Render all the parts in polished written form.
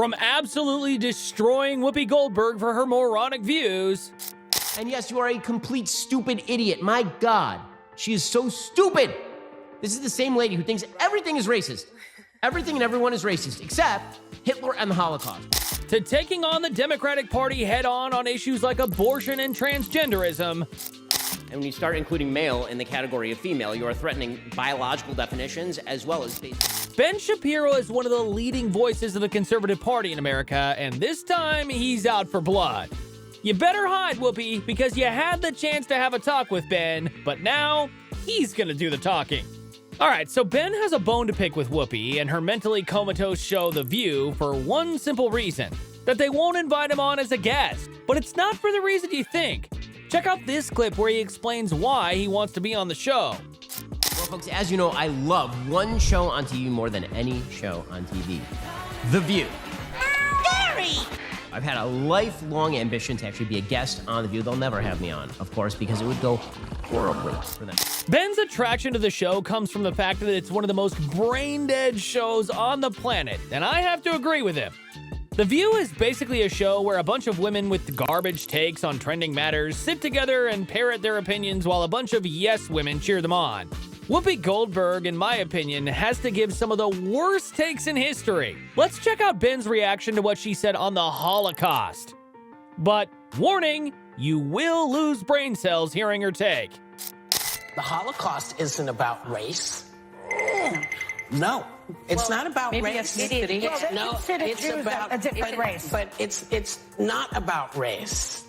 From absolutely destroying Whoopi Goldberg for her moronic views. And yes, you are a complete stupid idiot. My God, she is so stupid. This is the same lady who thinks everything is racist. Everything and everyone is racist, except Hitler and the Holocaust. To taking on the Democratic Party head-on on issues like abortion and transgenderism. And when you start including male in the category of female, you are threatening biological definitions as well as basic. Ben Shapiro is one of the leading voices of the conservative party in America, and this time he's out for blood. You better hide, Whoopi, because you had the chance to have a talk with Ben, but now he's gonna do the talking. Alright, so Ben has a bone to pick with Whoopi and her mentally comatose show The View for one simple reason, that they won't invite him on as a guest. But it's not for the reason you think. Check out this clip where he explains why he wants to be on the show. Well, folks, as you know, I love one show on TV more than any show on TV. The View. Gary! I've had a lifelong ambition to actually be a guest on The View. They'll never have me on, of course, because it would go horribly for them. Ben's attraction to the show comes from the fact that it's one of the most brain-dead shows on the planet, and I have to agree with him. The View is basically a show where a bunch of women with garbage takes on trending matters sit together and parrot their opinions while a bunch of yes women cheer them on. Whoopi Goldberg, in my opinion, has to give some of the worst takes in history. Let's check out Ben's reaction to what she said on the Holocaust. But, warning, you will lose brain cells hearing her take. The Holocaust isn't about race. No, it's not about race. It is. No, it's about a different race. But it's not about race.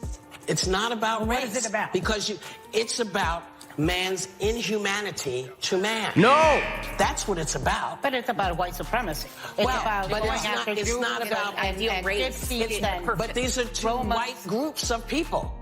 It's not about race. What is it about? Because it's about man's inhumanity to man. No! That's what it's about. But it's about white supremacy. It's Well, about but going it's not- after it's Jews not about and ideal race. defeating But these are two Romans. white groups of people.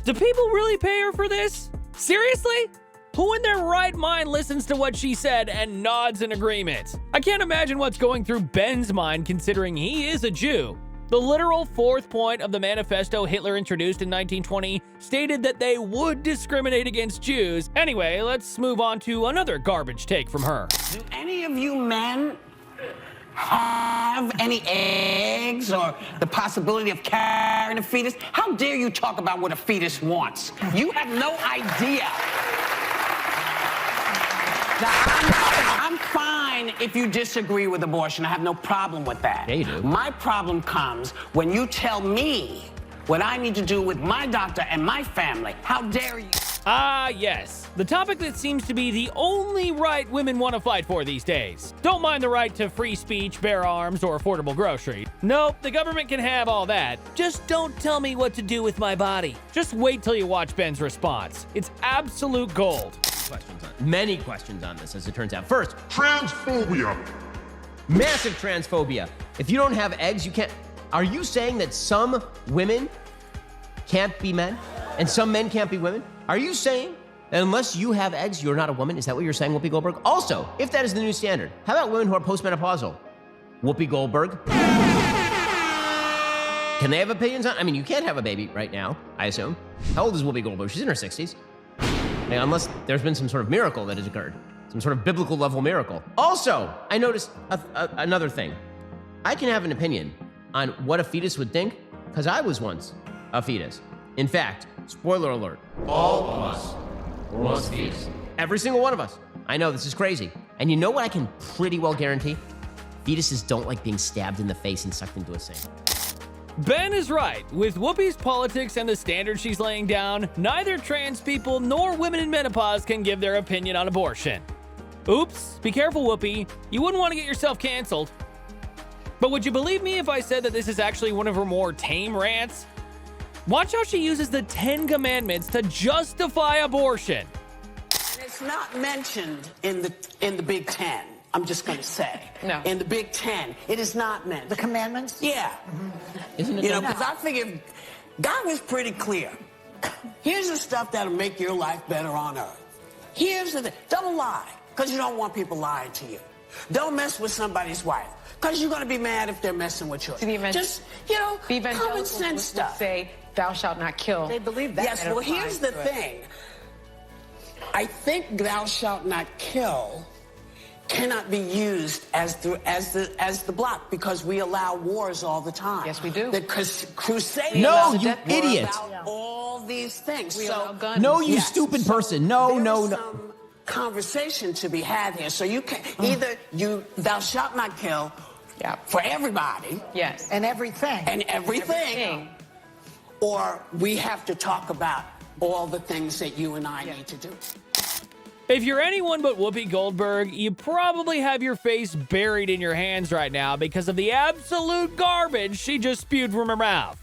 Do people really pay her for this? Seriously? Who in their right mind listens to what she said and nods in agreement? I can't imagine what's going through Ben's mind considering he is a Jew. The literal fourth point of the manifesto Hitler introduced in 1920 stated that they would discriminate against Jews. Anyway, let's move on to another garbage take from her. Do any of you men have any eggs or the possibility of carrying a fetus? How dare you talk about what a fetus wants? You have no idea. Now, I'm fine if you disagree with abortion. I have no problem with that. Yeah, you do. My problem comes when you tell me what I need to do with my doctor and my family. How dare you? Ah, yes. The topic that seems to be the only right women want to fight for these days. Don't mind the right to free speech, bear arms, or affordable groceries. Nope, the government can have all that. Just don't tell me what to do with my body. Just wait till you watch Ben's response. It's absolute gold. Many questions on this, as it turns out. First, Transphobia. massive transphobia. If you don't have eggs, you can't... Are you saying that some women can't be men and some men can't be women? Are you saying that unless you have eggs, you're not a woman? Is that what you're saying, Whoopi Goldberg? Also, if that is the new standard, how about women who are postmenopausal? Whoopi Goldberg? Can they have opinions on... I mean, you can't have a baby right now, I assume. How old is Whoopi Goldberg? She's in her 60s. I mean, unless there's been some sort of miracle that has occurred. Some sort of biblical level miracle. Also, I noticed another thing. I can have an opinion on what a fetus would think, because I was once a fetus. In fact, spoiler alert, all of us were once fetus. Every single one of us. I know, this is crazy. And you know what I can pretty well guarantee? Fetuses don't like being stabbed in the face and sucked into a sink. Ben is right. With Whoopi's politics and the standards she's laying down, neither trans people nor women in menopause can give their opinion on abortion. Oops, be careful, Whoopi. You wouldn't want to get yourself canceled. But would you believe me if I said that this is actually one of her more tame rants? Watch how she uses the 10 Commandments to justify abortion. It's not mentioned in the Big Ten. I'm just going to say. No. In the Big Ten, it is not mentioned. The commandments? Yeah. Isn't it? You know, because I figured God was pretty clear. Here's the stuff that'll make your life better on earth. Here's the thing. Don't lie, because you don't want people lying to you. Don't mess with somebody's wife, because you're going to be mad if they're messing with yours. Just, you know, common sense stuff. Say, thou shalt not kill. They believe that. Yes, well, here's the thing. I think thou shalt not kill cannot be used as the block because we allow wars all the time. Yes, we do. The Crusades. No, you were idiot. about all these things. We allow guns. No, you stupid person. No, no, no. Some conversation to be had here. So you can either thou shalt not kill for everybody. Yes. And everything. And everything. Or we have to talk about all the things that you and I need to do. If you're anyone but Whoopi Goldberg, you probably have your face buried in your hands right now because of the absolute garbage she just spewed from her mouth.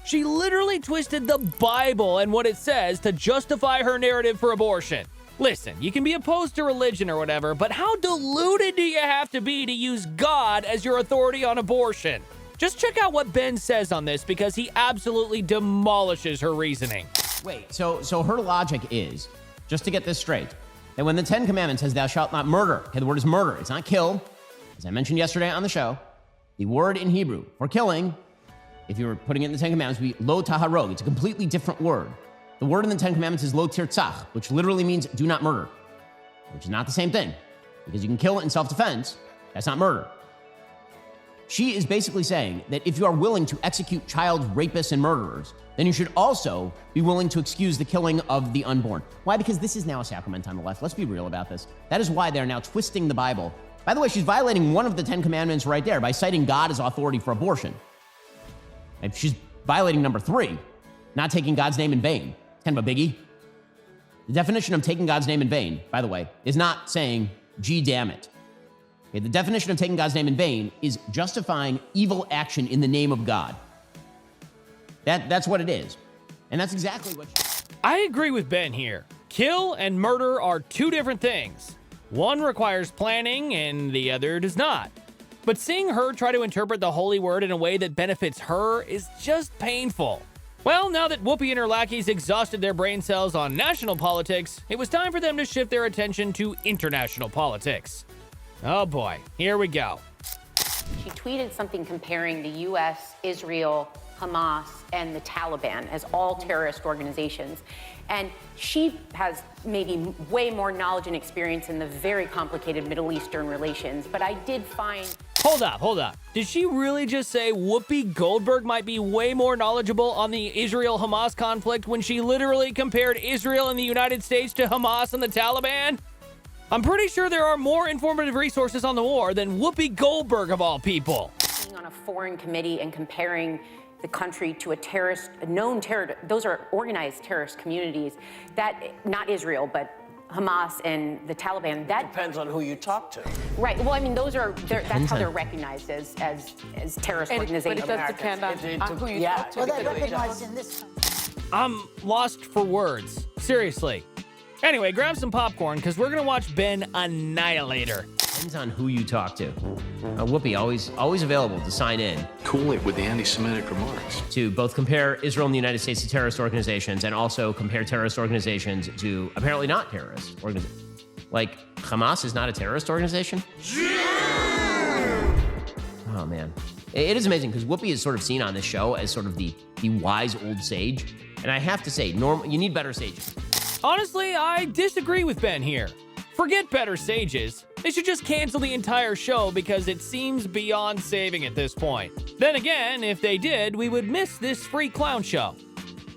She literally twisted the Bible and what it says to justify her narrative for abortion. Listen, you can be opposed to religion or whatever, but how deluded do you have to be to use God as your authority on abortion? Just check out what Ben says on this because he absolutely demolishes her reasoning. Wait, so her logic is, just to get this straight, that when the Ten Commandments says thou shalt not murder, okay, the word is murder, it's not kill. As I mentioned yesterday on the show, the word in Hebrew for killing, if you were putting it in the Ten Commandments, would be lo taharog. It's a completely different word. The word in the Ten Commandments is lo tirtzach, which literally means do not murder, which is not the same thing, because you can kill it in self-defense. That's not murder. She is basically saying that if you are willing to execute child rapists and murderers, then you should also be willing to excuse the killing of the unborn. Why? Because this is now a sacrament on the left. Let's be real about this. That is why they're now twisting the Bible. By the way, she's violating one of the Ten Commandments right there by citing God as authority for abortion. And she's violating number 3, not taking God's name in vain. Kind of a biggie. The definition of taking God's name in vain, by the way, is not saying, gee, damn it. Okay, the definition of taking God's name in vain is justifying evil action in the name of God. That's what it is. And that's exactly what I agree with Ben here. Kill and murder are two different things. One requires planning and the other does not. But seeing her try to interpret the holy word in a way that benefits her is just painful. Well, now that Whoopi and her lackeys exhausted their brain cells on national politics, it was time for them to shift their attention to international politics. Oh boy, here we go. She tweeted something comparing the U.S., Israel, Hamas, and the Taliban as all terrorist organizations. And she has maybe way more knowledge and experience in the very complicated Middle Eastern relations. But I did find... Hold up. Did she really just say Whoopi Goldberg might be way more knowledgeable on the Israel-Hamas conflict when she literally compared Israel and the United States to Hamas and the Taliban? I'm pretty sure there are more informative resources on the war than Whoopi Goldberg of all people. Being on a foreign committee and comparing the country to a known terror, those are organized terrorist communities, that, not Israel, but Hamas and the Taliban, that Depends on who you talk to. right. Well, I mean, that's how they're recognized as terrorist organizations. But it does depend on who you talk to. Well, they're recognized in this country. I'm lost for words. Seriously. Anyway, grab some popcorn because we're going to watch Ben annihilate her. depends on who you talk to. Whoopi, always available to sign in. Cool it with the anti-Semitic remarks. To both compare Israel and the United States to terrorist organizations and also compare terrorist organizations to apparently not terrorist organizations. Like, Hamas is not a terrorist organization? Oh, man. It is amazing because Whoopi is sort of seen on this show as sort of the wise old sage. And I have to say, you need better sages. Honestly, I disagree with Ben here. Forget better sages. They should just cancel the entire show because it seems beyond saving at this point. Then again, if they did, we would miss this free clown show.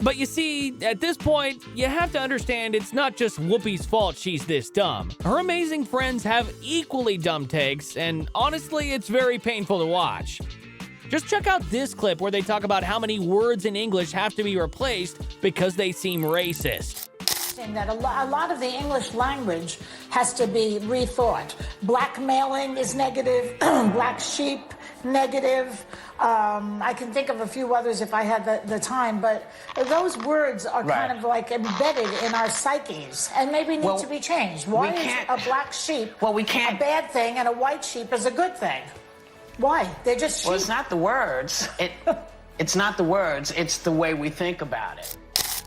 But you see, at this point, you have to understand it's not just Whoopi's fault she's this dumb. Her amazing friends have equally dumb takes, and honestly, it's very painful to watch. Just check out this clip where they talk about how many words in English have to be replaced because they seem racist. That a lot of the English language has to be rethought. Blackmailing is negative, black sheep, negative. I can think of a few others if I had the time, but those words are kind of like embedded in our psyches and maybe need to be changed. Why is a black sheep a bad thing and a white sheep is a good thing? Why? They're just sheep. Well, it's not the words. It's not the words. It's the way we think about it.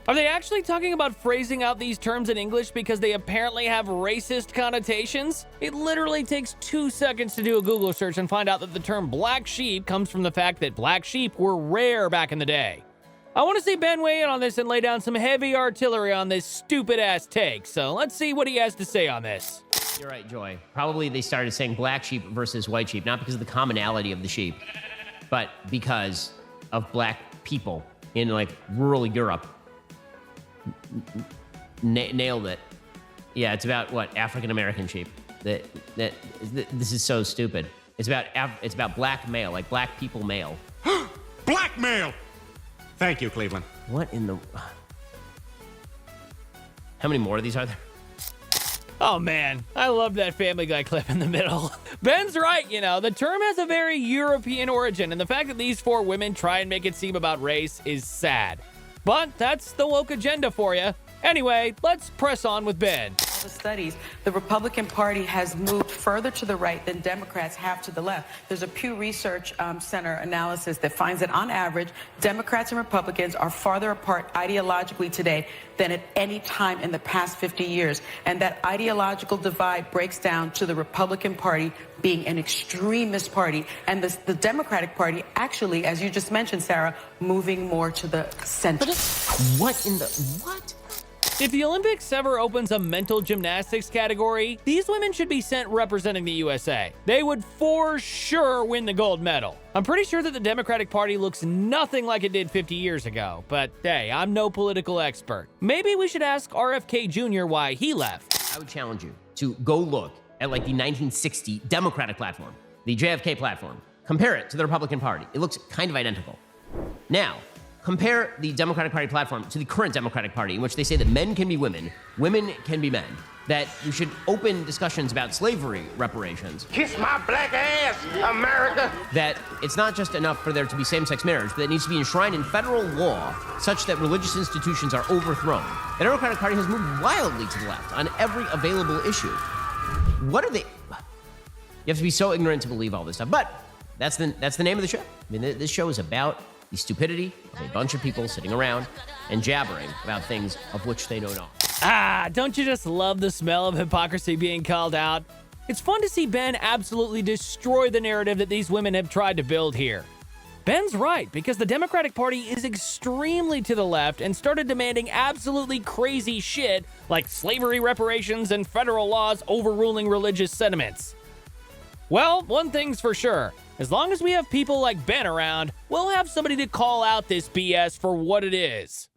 Are they actually talking about phrasing out these terms in English because they apparently have racist connotations? It literally takes 2 seconds to do a Google search and find out that the term black sheep comes from the fact that black sheep were rare back in the day. I want to see Ben weigh in on this and lay down some heavy artillery on this stupid-ass take, so let's see what he has to say on this. You're right, Joy. Probably they started saying black sheep versus white sheep, not because of the commonality of the sheep, but because of black people in, like, rural Europe. Nailed it. Yeah, it's about, what, African-American sheep. This is so stupid. It's about black male, like black people male. Blackmail! Thank you, Cleveland. What in the... How many more of these are there? Oh man, I love that Family Guy clip in the middle. Ben's right, you know, the term has a very European origin, and the fact that these 4 women try and make it seem about race is sad. But that's the woke agenda for you. Anyway, let's press on with Ben. The studies, the Republican Party has moved further to the right than Democrats have to the left. There's a Pew Research Center analysis that finds that on average, Democrats and Republicans are farther apart ideologically today than at any time in the past 50 years. And that ideological divide breaks down to the Republican Party being an extremist party, and the Democratic Party actually, as you just mentioned, Sarah, moving more to the center. What in the... What? If the Olympics ever opens a mental gymnastics category, these women should be sent representing the USA. They would for sure win the gold medal. I'm pretty sure that the Democratic Party looks nothing like it did 50 years ago, but hey, I'm no political expert. Maybe we should ask RFK Jr. why he left. I would challenge you to go look at, like, the 1960 Democratic platform, the JFK platform. Compare it to the Republican Party. It looks kind of identical. Now, compare the Democratic Party platform to the current Democratic Party, in which they say that men can be women, women can be men, that we should open discussions about slavery reparations. Kiss my black ass, America! That it's not just enough for there to be same-sex marriage, but it needs to be enshrined in federal law such that religious institutions are overthrown. The Democratic Party has moved wildly to the left on every available issue. What are they... You have to be so ignorant to believe all this stuff, but that's the name of the show. I mean, this show is about the stupidity of a bunch of people sitting around and jabbering about things of which they know not. Ah, don't you just love the smell of hypocrisy being called out? It's fun to see Ben absolutely destroy the narrative that these women have tried to build here. Ben's right, because the Democratic Party is extremely to the left and started demanding absolutely crazy shit like slavery reparations and federal laws overruling religious sentiments. Well, one thing's for sure. As long as we have people like Ben around, we'll have somebody to call out this BS for what it is.